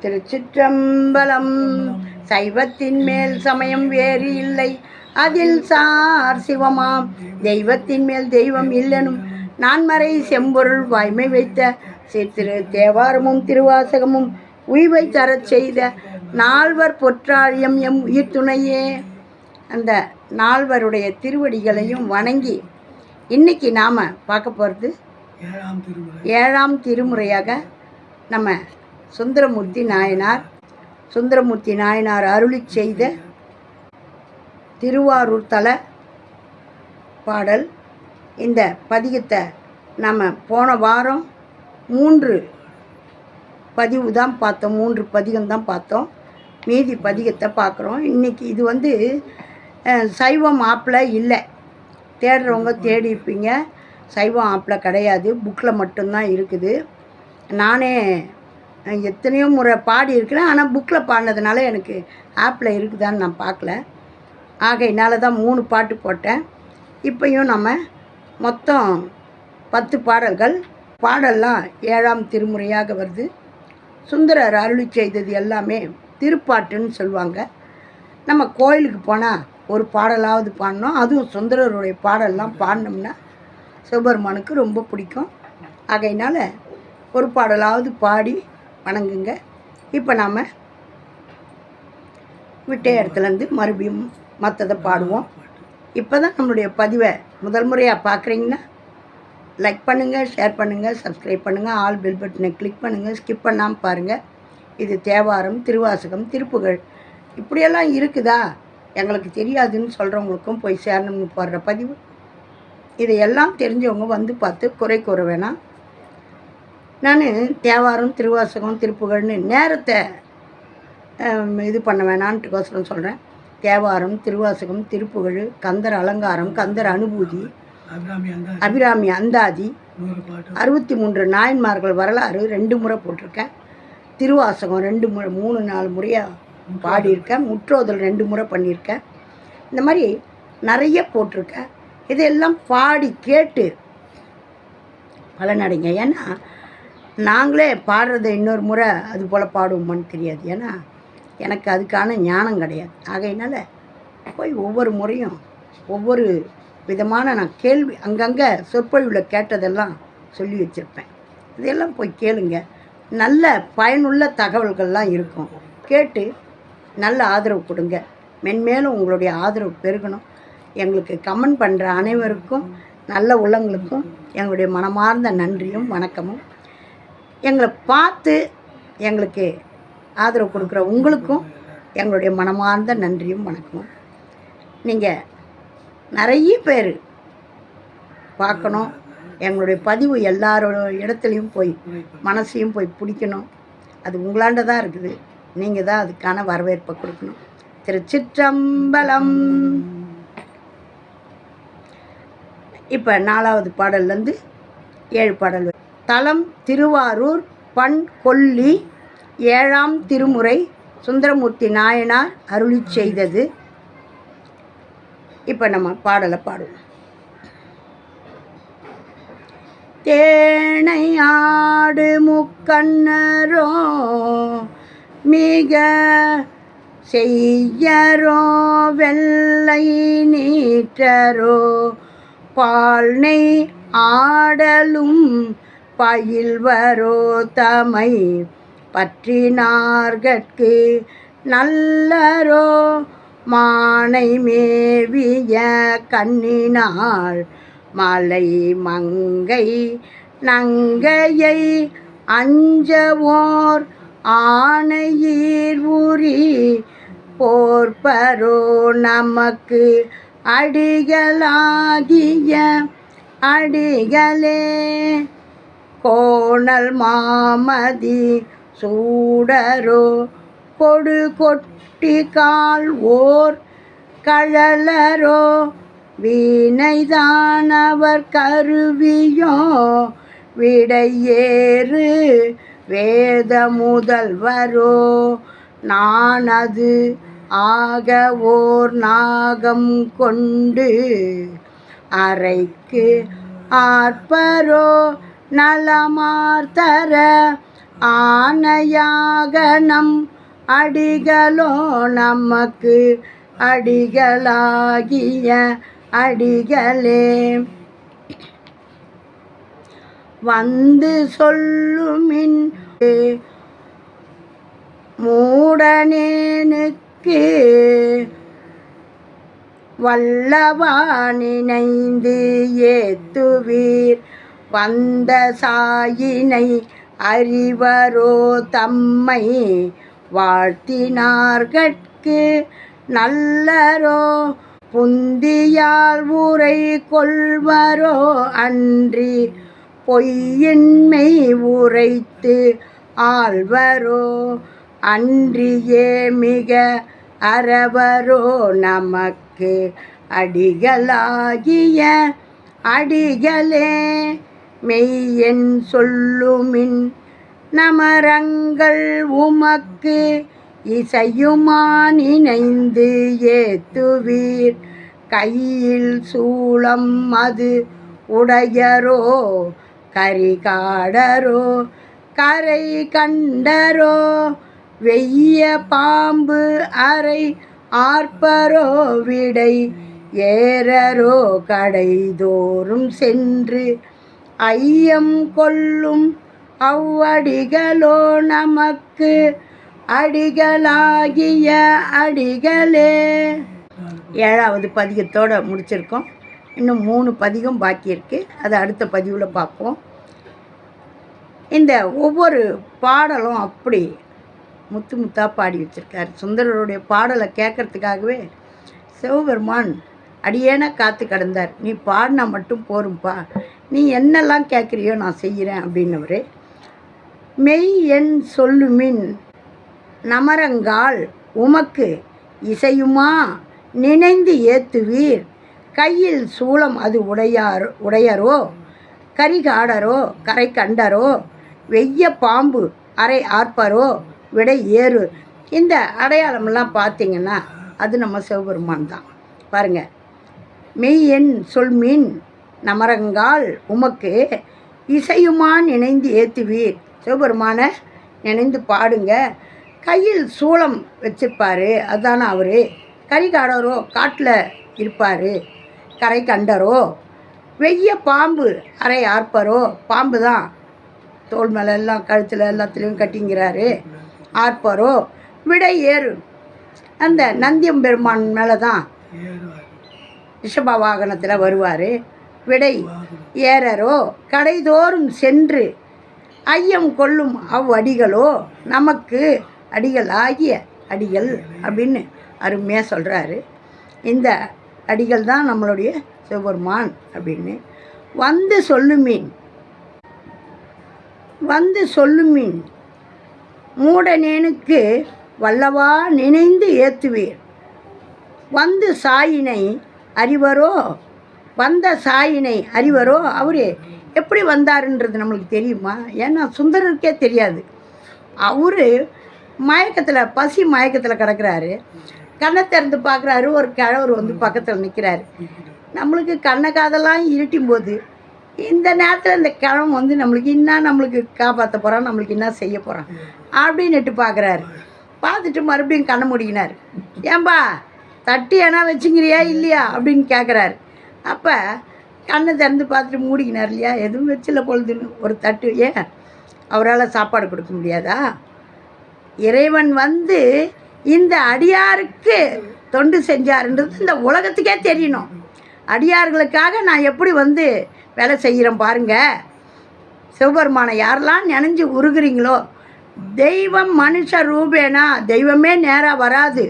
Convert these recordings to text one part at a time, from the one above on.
திருச்சிற்றம்பலம். சைவத்தின் மேல் சமயம் வேறு இல்லை, அதில் சார் சிவமாம். தெய்வத்தின் மேல் தெய்வம் இல்லெனும் நான்மறை செம்பொருள் வாய்மை வைத்த சீர்திரு தேவாரமும் திருவாசகமும் உய்வை தரச் செய்த நால்வர் பொற்றாழியம் எம் உயிர் துணையே. அந்த நால்வருடைய திருவடிகளையும் வணங்கி இன்னைக்கு நாம் பார்க்க போகிறது ஏழாம் திருமுறையாக நம்ம சுந்தரமூர்த்தி நாயனார் அருளி செய்த திருவாரூர் தல பாடல். இந்த பதிகத்தை நம்ம போன வாரம் 3 பதிவு தான் பார்த்தோம், 3 பதிகம் தான் பார்த்தோம். மீதி பதிகத்தை பார்க்குறோம் இன்றைக்கி. இது சைவம் ஆப்பில் இல்லை, தேடுறவங்க தேடிப்பீங்க. சைவம் ஆப்பில் கிடையாது, புக்கில் மட்டும்தான் இருக்குது. நானே எத்தனையோ முறை பாடி இருக்கிறேன், ஆனால் புக்கில் பாடினதுனால எனக்கு ஆப்பில் இருக்குதான்னு நான் பார்க்கல. ஆகையினால தான் 3 பாட்டு போட்டேன். இப்போயும் நம்ம மொத்தம் 10 பாடல்லாம் ஏழாம் திருமுறையாக வருது. சுந்தரர் அருளி செய்தது எல்லாமே திருப்பாட்டுன்னு சொல்லுவாங்க. நம்ம கோயிலுக்கு போனால் ஒரு பாடலாவது பாடணும். அதுவும் சுந்தரருடைய பாடல்லாம் பாடினோம்னா சிவபெருமானுக்கு ரொம்ப பிடிக்கும். ஆகையினால ஒரு பாடலாவது பாடி வணங்குங்க. இப்போ நாம் விட்ட இடத்துலேருந்து மறுபடியும் மற்றதை பாடுவோம். இப்போ தான் நம்மளுடைய பதிவை முதல் முறையாக பார்க்குறீங்கன்னா லைக் பண்ணுங்கள், ஷேர் பண்ணுங்கள், சப்ஸ்கிரைப் பண்ணுங்கள், ஆல் பெல் பட்டனை கிளிக் பண்ணுங்கள், ஸ்கிப் பண்ணாமல் பாருங்கள். இது தேவாரம், திருவாசகம், திருப்புகழ் இப்படியெல்லாம் இருக்குதா எங்களுக்கு தெரியாதுன்னு சொல்கிறவங்களுக்கும் போய் சேரணும்னு போடுற பதிவு. இதையெல்லாம் தெரிஞ்சவங்க வந்து பார்த்து குறை கூற வேணாம். நான் தேவாரம், திருவாசகம், திருப்புகழ்னு நேரத்தை இது பண்ண வேணான்ட்டுக்கோசரம் சொல்கிறேன். தேவாரம், திருவாசகம், திருப்புகழ், கந்தர் அலங்காரம், கந்தர் அனுபூதி, அபிராமி அந்தாதி, 63 நாயன்மார்கள் வரலாறு 2 முறை போட்டிருக்கேன். திருவாசகம் 2 முறை 3-4 முறையாக பாடியிருக்கேன். முற்றோதல் 2 முறை பண்ணியிருக்கேன். இந்த மாதிரி நிறைய போட்டிருக்கேன். இதெல்லாம் பாடி கேட்டு பலனடைங்க. ஏன்னா நாங்களே பாடுறதை இன்னொரு முறை அது போல் பாடுவோமான்னு தெரியாது. ஏன்னா எனக்கு அதுக்கான ஞானம் கிடையாது. ஆகையினால போய் ஒவ்வொரு முறையும் ஒவ்வொரு விதமான நான் கேள்வி அங்கங்கே சொற்பொழிவில் கேட்டதெல்லாம் சொல்லி வச்சுருப்பேன். இதெல்லாம் போய் கேளுங்க. நல்ல பயனுள்ள தகவல்கள்லாம் இருக்கும். கேட்டு நல்ல ஆதரவு கொடுங்க. மென்மேலும் உங்களுடைய ஆதரவு பெருகணும். எங்களுக்கு கமெண்ட் பண்ணுற அனைவருக்கும், நல்ல உள்ளங்களுக்கும் எங்களுடைய மனமார்ந்த நன்றியும் வணக்கமும். எங்களை பார்த்து எங்களுக்கு ஆதரவு கொடுக்குற உங்களுக்கும் எங்களுடைய மனமார்ந்த நன்றியும் வணக்கமும். நீங்கள் நிறைய பேர் பார்க்கணும். எங்களுடைய பதிவு எல்லாரோட இடத்துலையும் போய் மனசையும் போய் பிடிக்கணும். அது உங்களாண்ட தான் இருக்குது. நீங்கள் தான் அதுக்கான வரவேற்பை கொடுக்கணும். திருச்சிற்றம்பலம். இப்போ 4வது பாடல்லேருந்து 7 பாடல். தலம் திருவாரூர், பண் கொல்லி, ஏழாம் திருமுறை, சுந்தரமூர்த்தி நாயனார் அருளி செய்தது. இப்போ நம்ம பாடலை பாடுவோம். தேனை ஆடு முக்கண்ணரோ மிக செய்யரோ வெள்ளை நீற்றரோ பால்னை ஆடலும் பயில்வரோ தமை பற்றினார்கட்கு நல்லரோ மானை மேவிய கண்ணினாள் மலை மங்கை நங்கையை அஞ்சவோர் ஆணையீர் உரி போர்ப்பரோ நமக்கு அடிகளாகிய அடிகளே கோணல் மாமதி சூடரோ கொடு கொட்டி கால் ஓர் கழலரோ வீணைதான் அவர் கருவியோ விடையேறு வேத முதல்வரோ நான் அது ஆக ஓர் நாகம் கொண்டு அறைக்கு ஆர்ப்பரோ நலமார்த்தர ஆணையாக நம் அடிகளோ நமக்கு அடிகளாகிய அடிகளே. வந்து சொல்லுமின் மூடனேனுக்கு வல்லவா நினைந்து ஏத்துவீர். வந்த சாயினை அறிவரோ தம்மை வாழ்த்தினார்கட்கு நல்லரோ. புந்தியால் உரை கொள்வரோ அன்றி பொய்யின்மை உரைத்து ஆள்வரோ. அன்றியே மிக அறவரோ நமக்கு அடிகளாகிய அடிகளே. மெய்யென் சொல்லுமின் நமரங்கள் உமக்கு இசையுமா நினைந்து ஏத்துவீர். கையில் சூளம் அது உடையரோ கரிகாடரோ கரை கண்டரோ. வெய்ய பாம்பு அறை ஆர்ப்பரோ விடை ஏறரோ கடைதோறும் சென்று. ஐயம் கொள்ளும் அவ்வடிகளோ நமக்கு அடிகளாகிய அடிகளே. 7வது பதிகத்தோடு முடிச்சிருக்கோம். இன்னும் 3 பதிகம் பாக்கி இருக்குது. அதை அடுத்த பதிவில் பார்ப்போம். இந்த ஒவ்வொரு பாடலும் அப்படி முத்து முத்தாக பாடி வச்சுருக்கார். சுந்தரருடைய பாடலை கேட்கறதுக்காகவே சிவபெருமான் அடியேன காத்து கிடந்தார். நீ பாடினா மட்டும் போரும்பா, நீ என்னெல்லாம் கேட்குறியோ நான் செய்கிறேன் அப்படின்னவர். மெய் என் சொல்லுமின் நமரங்கால் உமக்கு இசையுமா நினைந்து ஏத்துவீர். கையில் சூளம் அது உடையரோ கரிகாடரோ கரை கண்டரோ. வெய்ய பாம்பு அரை ஆர்ப்பரோ விடை ஏறு. இந்த அடையாளமெல்லாம் பார்த்தீங்கன்னா அது நம்ம சிவபெருமான் தான். பாருங்கள், மெய் என் சொல்மின் நமரங்கால் உமக்கு இசையுமா நினைந்து ஏத்துவீர். சிவபெருமானை நினைந்து பாடுங்க. கையில் சூளம் வச்சிருப்பார், அதுதானே அவர். கரிகாடரோ காட்டில் இருப்பார், கரை கண்டரோ. வெய்ய பாம்பு அரை ஆர்ப்பரோ, பாம்பு தான் தோல் மேலே எல்லாம் கழுத்தில் எல்லாத்துலேயும் கட்டிங்கிறாரு. ஆர்ப்பரோ விடை ஏறு, அந்த நந்தியம்பெருமான் மேலே தான் ரிஷப வாகனத்தில் வருவார். விடை ஏறரோ கடைதோறும் சென்று. ஐயம் கொள்ளும் அவ்வடிகளோ நமக்கு அடிகளாகிய அடிகள் அப்படின்னு அருமையாக சொல்கிறாரு. இந்த அடிகள் தான் நம்மளுடைய சிவபெருமான் அப்படின்னு. வந்து சொல்லுமீன் வந்து சொல்லுமீன் மூடனேனுக்கு வல்லவா நினைந்து ஏத்துவீர். வந்து சாயினை அறிவரோ வந்த சாயினை அறிவரோ. அவர் எப்படி வந்தாருன்றது நம்மளுக்கு தெரியுமா? ஏன்னா சுந்தரருக்கே தெரியாது. அவர் மயக்கத்தில் பசி மயக்கத்தில் கிடக்கிறாரு. கண்ணை திறந்து பார்க்குறாரு, ஒரு கிழவர் வந்து பக்கத்தில் நிற்கிறாரு. நம்மளுக்கு கண்ணை காதெல்லாம் இருட்டும் போது இந்த நேரத்தில் இந்த கிழவன் வந்து நம்மளுக்கு காப்பாற்ற போகிறான், நம்மளுக்கு என்ன செய்ய போகிறான் அப்படின்னுட்டு பார்க்குறாரு. பார்த்துட்டு மறுபடியும் கண்ணை மூடிக்கினார். ஏன்பா தட்டி ஏன்னா வச்சுங்கிறியா இல்லையா அப்படின்னு கேட்குறாரு. அப்போ கண்ணை திறந்து பார்த்துட்டு மூடிக்கினார் இல்லையா, எதுவும் வச்சில்ல பொழுதுன்னு ஒரு தட்டு. ஏன் அவரால் சாப்பாடு கொடுக்க முடியாதா? இறைவன் வந்து இந்த அடியாருக்கு தொண்டு செஞ்சாருன்றது இந்த உலகத்துக்கே தெரியணும். அடியார்களுக்காக நான் எப்படி வந்து வேலை செய்கிறேன் பாருங்கள். சிவபெருமானை யாரெல்லாம் நினைஞ்சு உருகுறீங்களோ, தெய்வம் மனுஷ ரூபேனா, தெய்வமே நேராக வராது.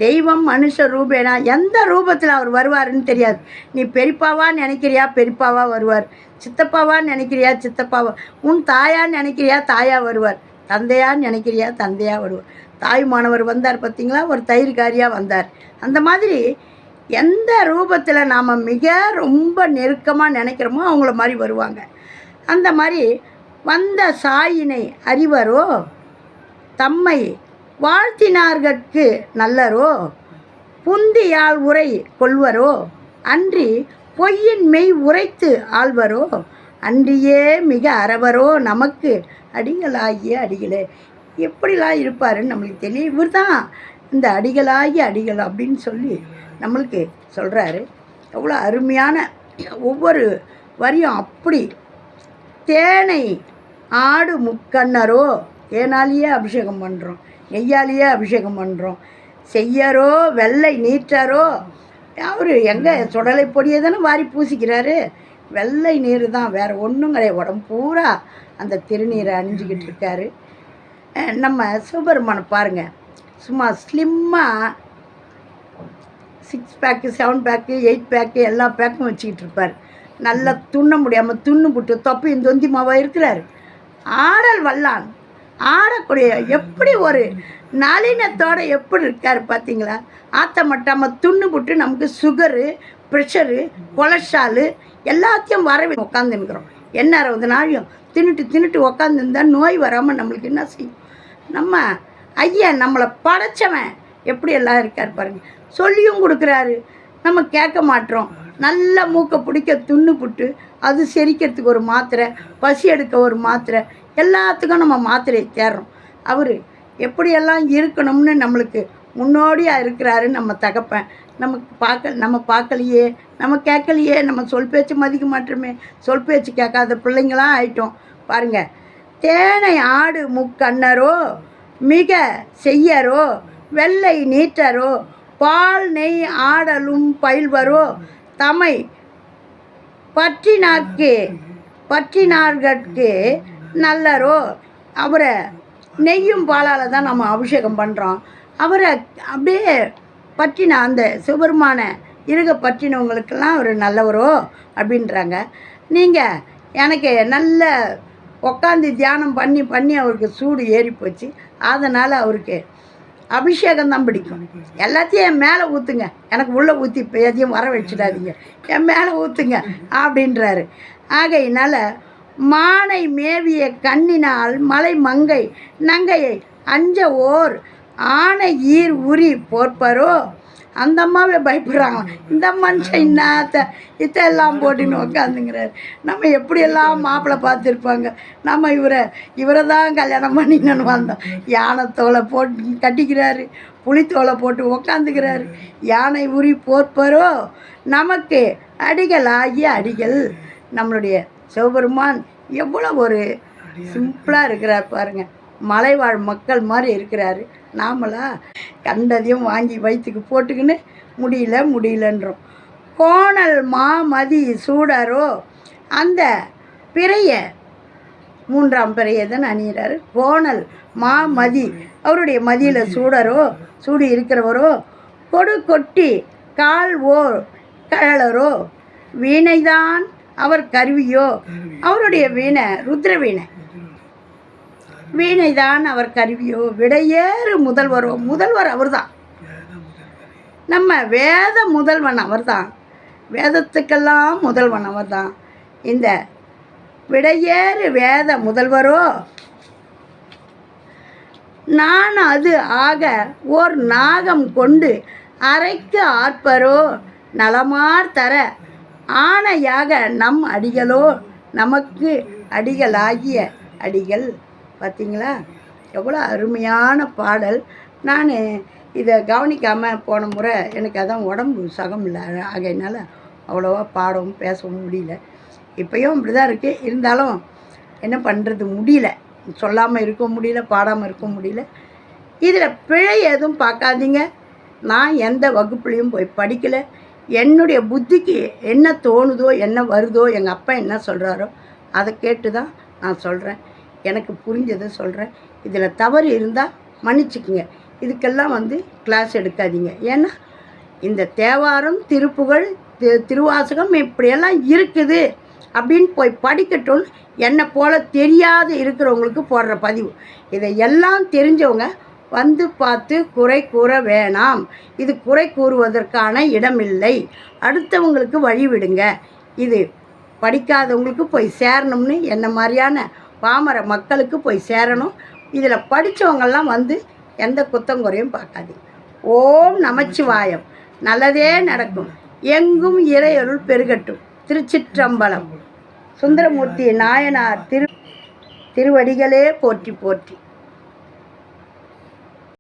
தெய்வம் மனுஷ ரூபேனா, எந்த ரூபத்தில் அவர் வருவாருன்னு தெரியாது. நீ பெரியப்பாவா நினைக்கிறியா, பெரியப்பாவா வருவார். சித்தப்பாவா நினைக்கிறியா, சித்தப்பாவா. உன் தாயான்னு நினைக்கிறியா, தாயா வருவார். தந்தையான்னு நினைக்கிறியா, தந்தையா வருவார். தாயுமானவர் வந்தார் பார்த்தீங்களா, ஒரு தயிர்காரியாக வந்தார். அந்த மாதிரி எந்த ரூபத்தில் நாம் மிக ரொம்ப நெருக்கமாக நினைக்கிறோமோ அவங்கள மாதிரி வருவாங்க. அந்த மாதிரி வந்த சாயினை அறிவரோ தம்மை வாழ்த்தினார்கட்கு நல்லரோ. புந்தியால் உரை கொள்வரோ அன்றி பொய்யின் மெய் உரைத்து ஆள்வரோ. அன்றியே மிக அறவரோ நமக்கு அடிகளாகிய அடிகளே. எப்படிலாம் இருப்பாருன்னு நம்மளுக்கு தெரியும். இவர் தான் இந்த அடிகளாகிய அடிகள் அப்படின்னு சொல்லி நம்மளுக்கு சொல்கிறாரு. எவ்வளோ அருமையான ஒவ்வொரு வரியும். அப்படி தேனை ஆடு முக்கண்ணரோ, தேனாலேயே அபிஷேகம் பண்ணுறோம், நெய்யாலேயே அபிஷேகம் பண்ணுறோம். செய்யரோ வெள்ளை நீற்றரோ, அவர் எங்கே சுடலை பொடியை தானே வாரி பூசிக்கிறாரு. வெள்ளை நீர் தான், வேறு ஒன்றும் கிடையாது. உடம்பு பூரா அந்த திருநீரை அணிஞ்சிக்கிட்டு இருக்காரு. நம்ம சிவபெருமானை பாருங்கள், சும்மா ஸ்லிம்மாக 6 பேக்கு 7 பேக்கு 8 பேக்கு எல்லா பேக்கும் வச்சுக்கிட்டு இருப்பார். நல்லா துண்ண முடியாமல் துண்ணு புட்டு தொப்பையும் தொந்தி மாவாக இருக்கிறார். ஆடல் வல்லான், ஆடக்கூடிய எப்படி ஒரு நளினத்தோடு எப்படி இருக்கார் பார்த்தீங்களா? ஆற்ற மட்டாமல் துண்ணு புட்டு நமக்கு சுகரு, ப்ரெஷரு, கொலஸ்ட்ராலு எல்லாத்தையும் வரவே உட்காந்துருக்குறோம். என்ன 60 நாளையும் தின்னுட்டு உக்காந்துருந்தா நோய் வராமல் நம்மளுக்கு என்ன செய்யும்? நம்ம ஐயன் நம்மளை படைச்சவன் எப்படி எல்லாம் இருக்கார் பாருங்கள். சொல்லியும் கொடுக்குறாரு, நம்ம கேட்க மாட்டோம். நல்ல மூக்கை பிடிக்க துண்ணு புட்டு, அது செரிக்கிறதுக்கு ஒரு மாத்திரை, பசி எடுக்க ஒரு மாத்திரை, எல்லாத்துக்கும் நம்ம மாத்திரையை தேடுறோம். அவர் எப்படியெல்லாம் இருக்கணும்னு நம்மளுக்கு முன்னோடியாக இருக்கிறாரு நம்ம தகப்பன். நம்ம பார்க்கலையே, நம்ம கேட்கலையே, நம்ம சொல் பேச்சு மதிக்க மாட்டோமே, சொல் பேச்சு கேட்காத பிள்ளைங்களாம் ஆயிட்டோம் பாருங்கள். தேனை ஆடு முக்கண்ணரோ, மிக செய்யரோ, வெள்ளை நீட்டரோ, பால் நெய் ஆடலும் பயில்வரோ, தமை பற்றினார்கட்கு நல்லரோ. அவரை நெய்யும் பாலால் தான் நம்ம அபிஷேகம் பண்ணுறோம். அவரை அப்படியே பற்றின அந்த சிவபெருமான இருக பற்றினவங்களுக்கெல்லாம் அவர் நல்லவரோ அப்படின்றாங்க. நீங்கள் எனக்கு நல்ல உட்காந்து தியானம் பண்ணி அவருக்கு சூடு ஏறி போச்சு. அதனால் அவருக்கு அபிஷேகம் தான் பிடிக்கும். எல்லாத்தையும் என் மேலே ஊற்றுங்க, எனக்கு உள்ளே ஊற்றி இப்போ எதையும் வர வச்சிடாதீங்க, என் மேலே ஊற்றுங்க அப்படின்றாரு. ஆகையினால் மானை மேவிய கண்ணினால் மலை மங்கை நங்கையை அஞ்ச ஓர் ஆனை ஈர் உரி போர்ப்பரோ. அந்த அம்மாவே பயப்படுறாங்க. இந்த மனுஷன் இதெல்லாம் போட்டுன்னு உக்காந்துங்கிறாரு. நம்ம எப்படியெல்லாம் மாப்பிள்ளை பார்த்துருப்பாங்க. நம்ம இவரை தான் கல்யாணம் பண்ணின்னு வந்தோம். யானை தோலை போட்டு கட்டிக்கிறாரு, புலித்தோலை போட்டு உக்காந்துக்கிறாரு. யானை உரி போர்ப்பரோ நமக்கு அடிகள் ஆகிய அடிகள். நம்மளுடைய சிவபெருமான் எவ்வளோ ஒரு சிம்பிளாக இருக்கிறார் பாருங்கள். மலைவாழ் மக்கள் மாதிரி இருக்கிறாரு. நாமளா கண்டதையும் வாங்கி வயிற்றுக்கு போட்டுக்கின்னு முடியலன்றோம். கோணல் மாமதி சூடரோ, அந்த பிறைய 3ஆம் பிறையை தான் அணிகிறாரு. கோணல் மாமதி, அவருடைய மதியில் சூடி இருக்கிறவரோ, கொடு கொட்டி கால் ஓர் கழலரோ, வீணைதான் அவர் கருவியோ. அவருடைய வீணை ருத்ர வீணைதான் அவர் கருவியோ. விடையேறு முதல்வர் அவர் தான். நம்ம வேத முதல்வன் அவர் தான். வேதத்துக்கெல்லாம் முதல்வன் அவர் தான். இந்த விடையேறு வேத முதல்வரோ, நான் அது ஆக ஓர் நாகம் கொண்டு அரைக்கு ஆர்ப்பரோ, நலமார் தர ஆணையாக நம் அடிகளோ, நமக்கு அடிகளாகிய அடிகள். பார்த்திங்களா, எவ்வளோ அருமையான பாடல். நான் இதை கவனிக்காமல் போன முறை எனக்கு அதான் உடம்பு சகம் இல்லை, ஆகையினால அவ்வளோவா பாடவும் பேசவும் முடியல. இப்போயும் இப்படி தான் இருக்குது. இருந்தாலும் என்ன பண்ணுறது, முடியல, சொல்லாமல் இருக்க முடியல, பாடாமல் இருக்க முடியல. இதில் பிழை எதுவும் பார்க்காதீங்க. நான் எந்த வகுப்புலேயும் போய் படிக்கலை. என்னுடைய புத்திக்கு என்ன தோணுதோ, என்ன வருதோ, எங்கள் அப்பா என்ன சொல்கிறாரோ அதை கேட்டு தான் நான் சொல்கிறேன். எனக்கு புரிஞ்சதை சொல்கிறேன். இதில் தவறு இருந்தால் மன்னிச்சுக்குங்க. இதுக்கெல்லாம் கிளாஸ் எடுக்காதீங்க. ஏன்னா இந்த தேவாரம், திருப்புகழ், திருவாசகம் இப்படியெல்லாம் இருக்குது அப்படின்னு போய் படிக்கட்டும். என்னை போல் தெரியாது இருக்கிறவங்களுக்கு போடுற பதிவு. இதை எல்லாம் தெரிஞ்சவங்க பார்த்து குறை கூற வேணாம். இது குறை கூறுவதற்கான இடமில்லை. அடுத்தவங்களுக்கு வழிவிடுங்க. இது படிக்காதவங்களுக்கு போய் சேரணும்னு என்ன மாதிரியான பாமர மக்களுக்கு போய் சேரணும். இதில் படித்தவங்கெல்லாம் எந்த குத்தங்குறையும் பார்க்காதீங்க. ஓம் நமச்சிவாயம். நல்லதே நடக்கும். எங்கும் இறையருள் பெருகட்டும். திருச்சிற்றம்பலம். சுந்தரமூர்த்தி நாயனார் திருவடிகளே போற்றி போற்றி.